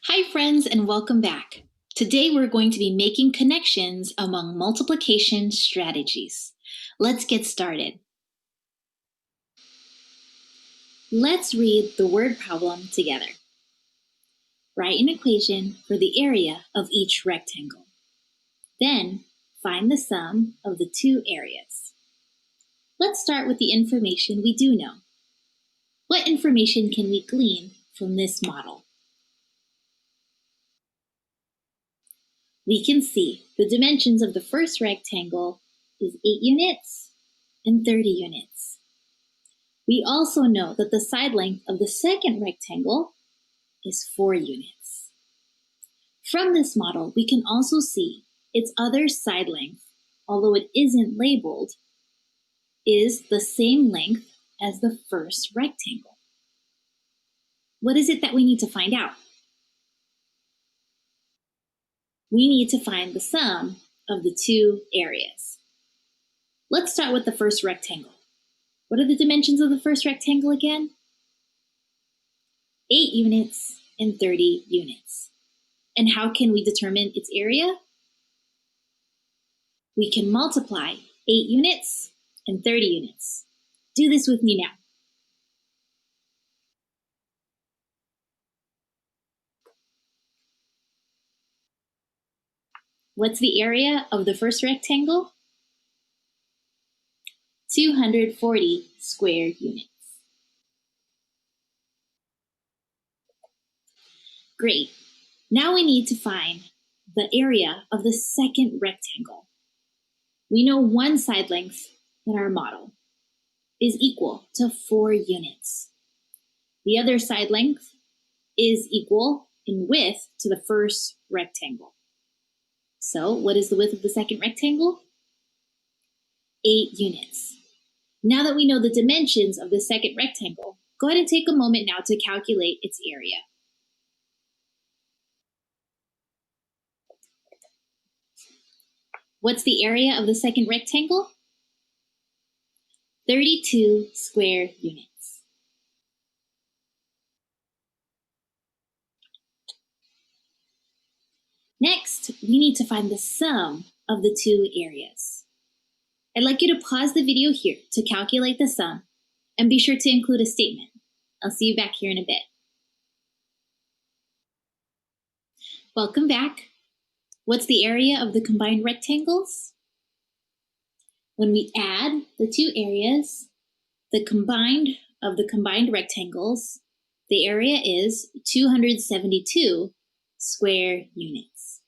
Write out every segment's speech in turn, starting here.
Hi friends and welcome back. Today we're going to be making connections among multiplication strategies. Let's get started. Let's read the word problem together. Write an equation for the area of each rectangle. Then find the sum of the two areas. Let's start with the information we do know. What information can we glean from this model? We can see the dimensions of the first rectangle is 8 units and 30 units. We also know that the side length of the second rectangle is 4 units. From this model, we can also see its other side length, although it isn't labeled, is the same length as the first rectangle. What is it that we need to find out? We need to find the sum of the two areas. Let's start with the first rectangle. What are the dimensions of the first rectangle again? 8 units and 30 units. And how can we determine its area? We can multiply 8 units and 30 units. Do this with me now. What's the area of the first rectangle? 240 square units. Great. Now we need to find the area of the second rectangle. We know one side length in our model is equal to 4 units. The other side length is equal in width to the first rectangle. So what is the width of the second rectangle? 8 units. Now that we know the dimensions of the second rectangle, go ahead and take a moment now to calculate its area. What's the area of the second rectangle? 32 square units. Next, we need to find the sum of the two areas. I'd like you to pause the video here to calculate the sum and be sure to include a statement. I'll see you back here in a bit. Welcome back. What's the area of the combined rectangles? When we add the two areas, the combined rectangles, the area is 272 square units.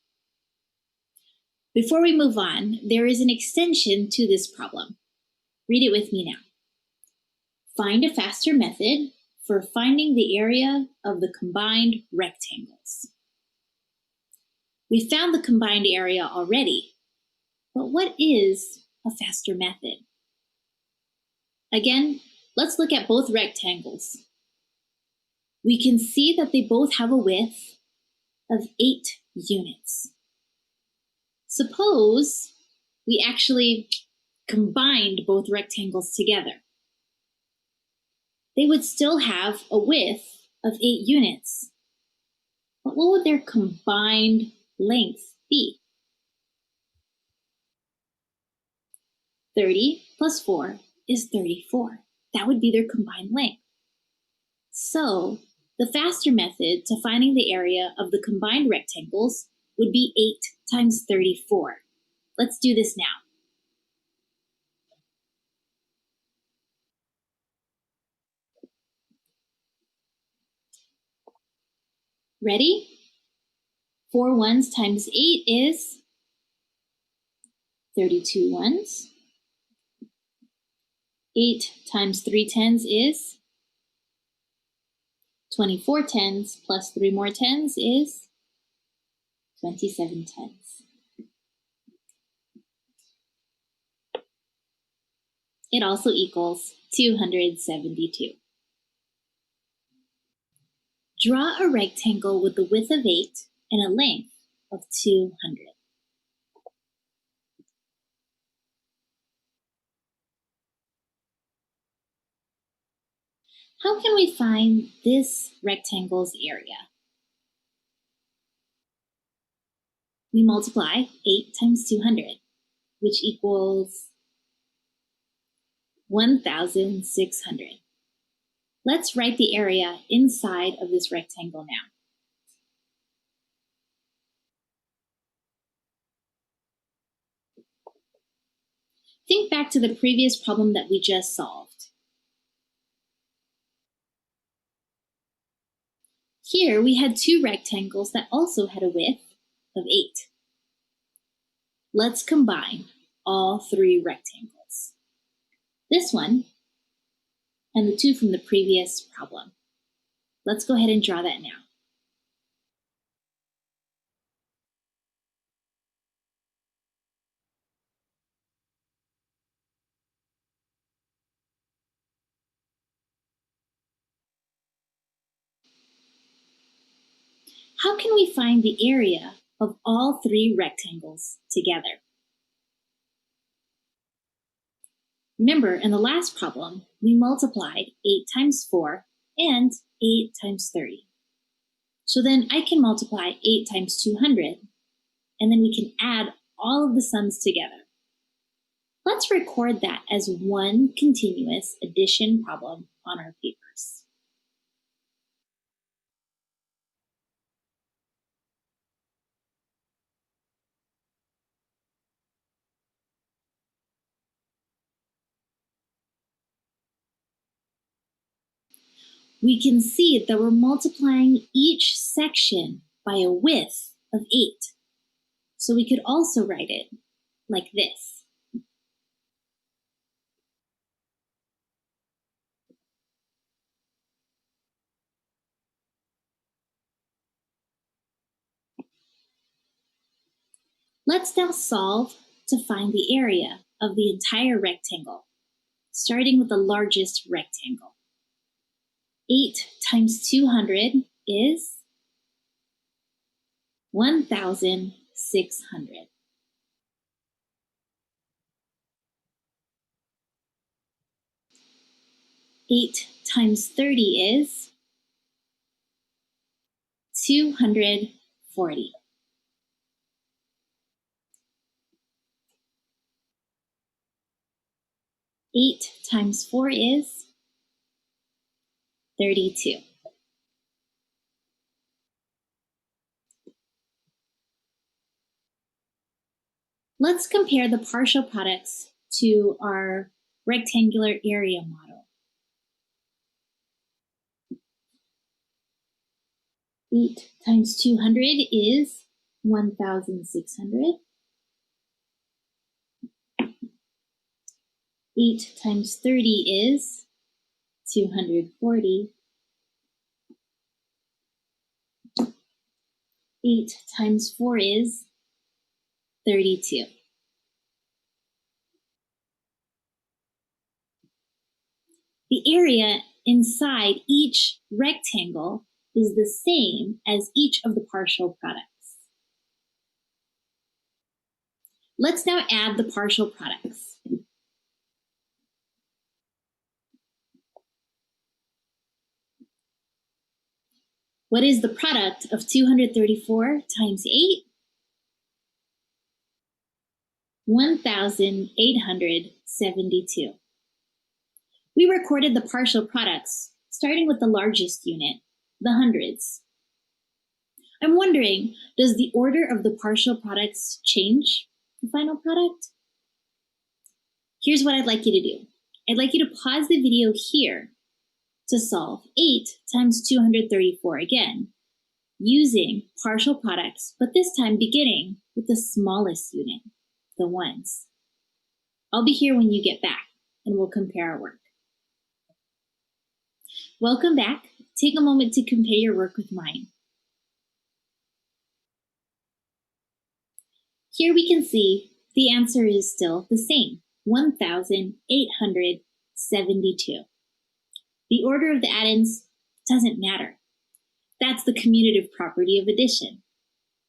Before we move on, there is an extension to this problem. Read it with me now. Find a faster method for finding the area of the combined rectangles. We found the combined area already, but what is a faster method? Again, let's look at both rectangles. We can see that they both have a width of 8 units. Suppose we actually combined both rectangles together. They would still have a width of 8 units. But what would their combined length be? 30 plus 4 is 34. That would be their combined length. So the faster method to finding the area of the combined rectangles would be 8 times 34. Let's do this now. Ready? 4 ones times 8 is 32 ones. 8 times 3 tens is 24 tens plus 3 more tens is 27 tens. It also equals 272. Draw a rectangle with a width of 8 and a length of 200. How can we find this rectangle's area? we multiply 8 times 200, which equals 1,600. Let's write the area inside of this rectangle now. Think back to the previous problem that we just solved. Here we had two rectangles that also had a width of 8. Let's combine all three rectangles. This one and the two from the previous problem. Let's go ahead and draw that now. How can we find the area of all three rectangles together? Remember, in the last problem, we multiplied 8 times 4 and 8 times 30. So then I can multiply 8 times 200, and then we can add all of the sums together. Let's record that as one continuous addition problem on our papers. We can see that we're multiplying each section by a width of 8. So we could also write it like this. Let's now solve to find the area of the entire rectangle, starting with the largest rectangle. 8 times 200 is 1,600. 8 times 30 is 240. 8 times 4 is 32. Let's compare the partial products to our rectangular area model. 8 times 200 is 1,600. 8 times 30 is 240. 8 times 4 is 32. The area inside each rectangle is the same as each of the partial products. Let's now add the partial products. What is the product of 234 times 8? 1,872. We recorded the partial products, starting with the largest unit, the hundreds. I'm wondering, does the order of the partial products change the final product? Here's what I'd like you to do. I'd like you to pause the video here to solve 8 times 234 again, using partial products, but this time beginning with the smallest unit, the ones. I'll be here when you get back, and we'll compare our work. Welcome back. Take a moment to compare your work with mine. Here we can see the answer is still the same, 1,872. The order of the addends doesn't matter. That's the commutative property of addition.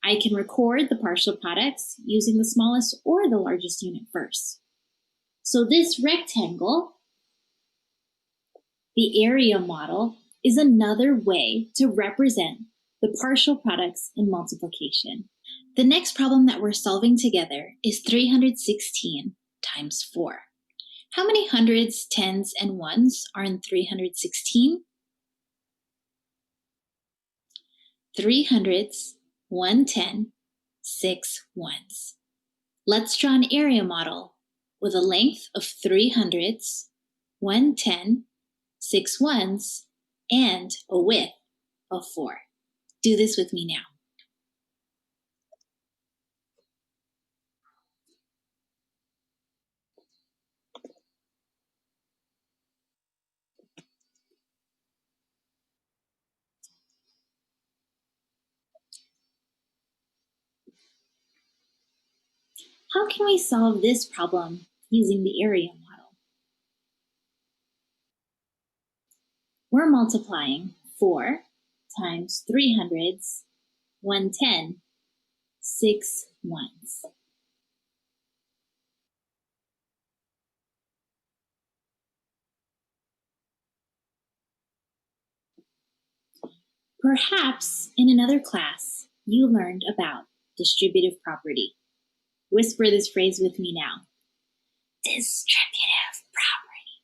I can record the partial products using the smallest or the largest unit first. So this rectangle, the area model, is another way to represent the partial products in multiplication. The next problem that we're solving together is 316 times 4. How many hundreds, tens, and ones are in 316? 3 hundreds, 1 10, 6 ones. Let's draw an area model with a length of 3 hundreds, 1 10, 6 ones, and a width of 4. Do this with me now. How can we solve this problem using the area model? We're multiplying 4 times 3 hundreds, 1 10, 6 ones. Perhaps in another class you learned about distributive property. Whisper this phrase with me now. Distributive property.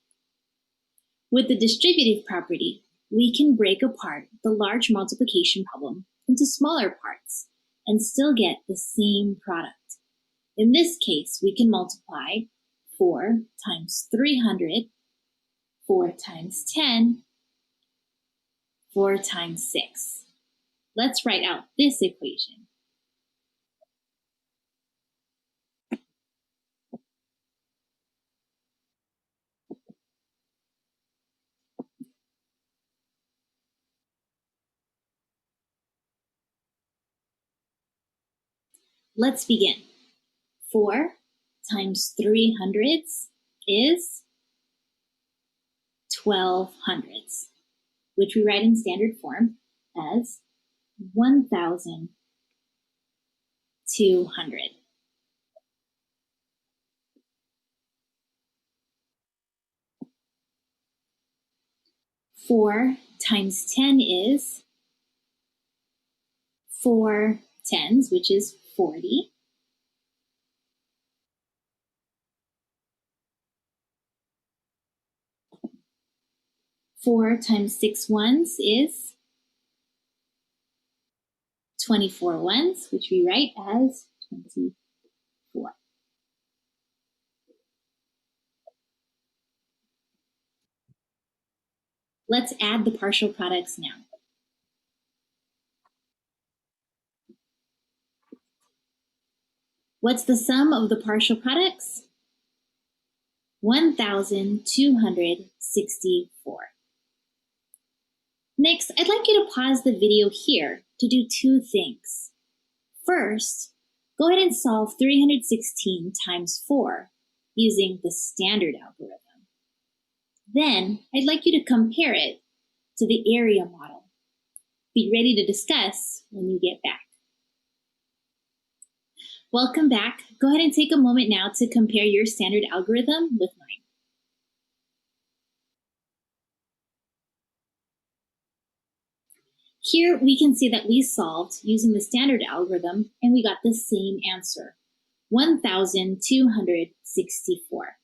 With the distributive property, we can break apart the large multiplication problem into smaller parts and still get the same product. In this case, we can multiply 4 times 300, 4 times 10, 4 times 6. Let's write out this equation. Let's begin. 4 times 3 hundreds is 12 hundreds, which we write in standard form as 1,200. 4 times 10 is 4 tens, which is 40. 4 times 6 ones is 24 ones, which we write as 24. Let's add the partial products now. What's the sum of the partial products? 1,264. Next, I'd like you to pause the video here to do two things. First, go ahead and solve 316 times 4 using the standard algorithm. Then, I'd like you to compare it to the area model. Be ready to discuss when you get back. Welcome back. Go ahead and take a moment now to compare your standard algorithm with mine. Here we can see that we solved using the standard algorithm and we got the same answer, 1,264.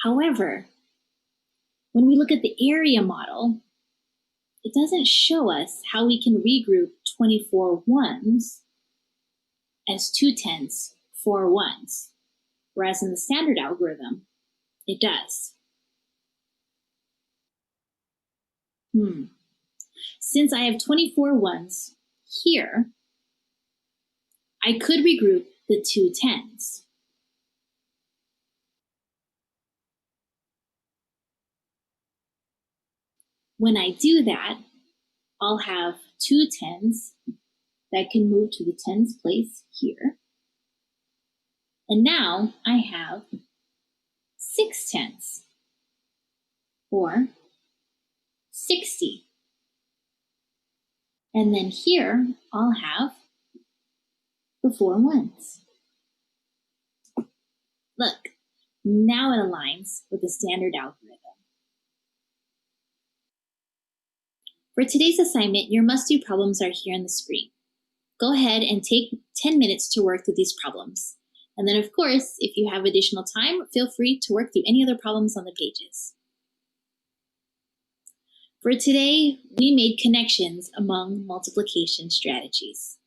However, when we look at the area model, it doesn't show us how we can regroup 24 ones as 2 tens, 4 ones, whereas in the standard algorithm, it does. Since I have 24 ones here, I could regroup the 2 tens. When I do that, I'll have 2 tens that can move to the tens place here. And now I have 6 tens, or 60. And then here I'll have the 4 ones. Look, now it aligns with the standard algorithm. For today's assignment, your must-do problems are here on the screen. Go ahead and take 10 minutes to work through these problems. And then, of course, if you have additional time, feel free to work through any other problems on the pages. For today, we made connections among multiplication strategies.